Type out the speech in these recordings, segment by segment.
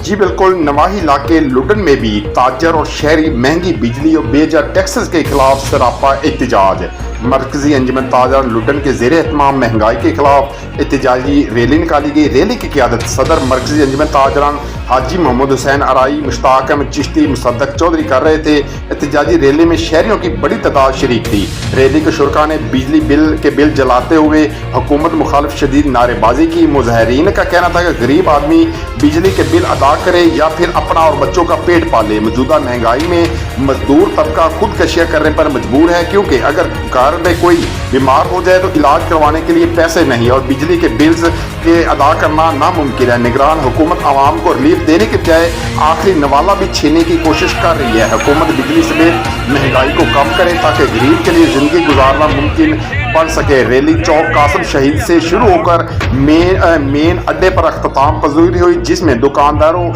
जी बिल्कुल, नवाही इलाके लुडन में भी ताजर और शहरी महंगी बिजली और बेजा टैक्सेस के खिलाफ सरापा एहतजाज। मरकजी अंजुमन ताजर लुडन के ज़ेर एहतमाम महंगाई के खिलाफ एहतजाजी रैली निकाली गई। रैली की क़यादत सदर मरकजी अंजुमन ताजरान हाजी मोहम्मद हुसैन अराई, मुश्ताक अहमद चिश्ती, मुसद्दक चौधरी कर रहे थे। एहतजाजी रैली में शहरियों की बड़ी तादाद शरीक थी। रैली के शुरका ने बिजली बिल जलाते हुए हुकूमत मुखालिफ शदीद नारेबाजी की। मुजाहिरीन का कहना था कि गरीब आदमी बिजली के बिल अदा करे या फिर अपना और बच्चों का पेट पाले। मौजूदा महंगाई में मजदूर तबका खुदकशियां करने पर मजबूर है, क्योंकि अगर घर में कोई बीमार हो जाए तो इलाज करवाने के लिए पैसे नहीं और बिजली के बिल्स के अदा करना नामुमकिन है। निगरान हुकूमत आवाम को रिलीफ देने के बजाय आखिरी नवाला भी छीनने की कोशिश कर रही है। हुकूमत बिजली समेत महंगाई को कम करे ताकि गरीब के लिए जिंदगी गुजारना मुमकिन बन सके। रैली चौक कासिम शहीद से शुरू होकर मेन अड्डे पर अख्ताम पजीर हुई, जिसमें दुकानदारों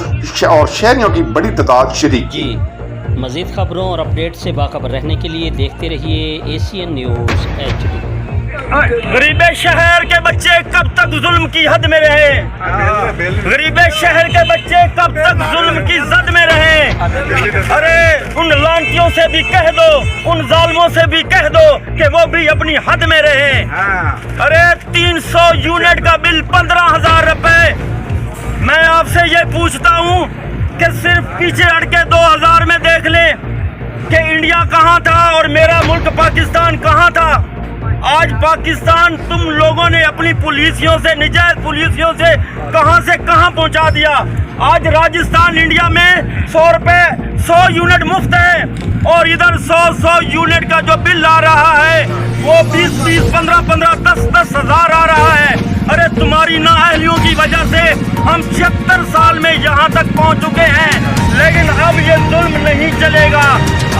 और शहरियों की बड़ी तादाद शरीक की। मज़ीद खबरों और अपडेट से बाखबर रहने के लिए देखते रहिए एशियन न्यूज़ HD। गरीब शहर के बच्चे कब तक जुल्म की हद में रहे? गरीब शहर के बच्चे कब तक जुल्म की जद में रहे? अरे उन लांटियों से भी कह दो, उन जालिमों से भी कह दो कि वो भी अपनी हद में रहे। अरे 300 यूनिट का बिल 15,000 रुपए। मैं आपसे ये पूछता हूँ कि सिर्फ पीछे हट के 2000 में देख लें कि इंडिया कहाँ था और मेरा मुल्क पाकिस्तान कहाँ था। आज पाकिस्तान तुम लोगों ने अपनी पुलिसियों से, निजायज पुलिसियों से कहाँ पहुंचा दिया। आज राजस्थान इंडिया में 100 रुपए 100 यूनिट मुफ्त है और इधर 100 यूनिट का जो बिल आ रहा है वो 20 15 10 हज़ार आ रहा है। अरे तुम्हारी नाअहलियों की वजह से हम 76 साल में यहाँ तक पहुँच चुके हैं, लेकिन अब ये जुल्म नहीं चलेगा।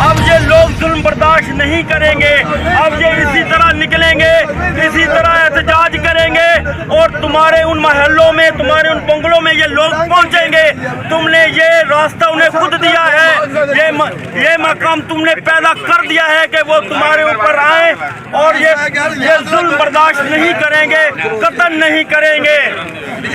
अब ये लोग जुल्म बर्दाश्त नहीं करेंगे। अब ये इसी तरह निकलेंगे, इसी तरह एहतजाज करेंगे और तुम्हारे उन महलों में, तुम्हारे उन बंगलों में ये लोग पहुंचेंगे। तुमने ये रास्ता उन्हें खुद दिया है, ये मकाम तुमने पैदा कर दिया है कि वो तुम्हारे ऊपर आए और ये जुल्म बर्दाश्त नहीं करेंगे, कतई नहीं करेंगे।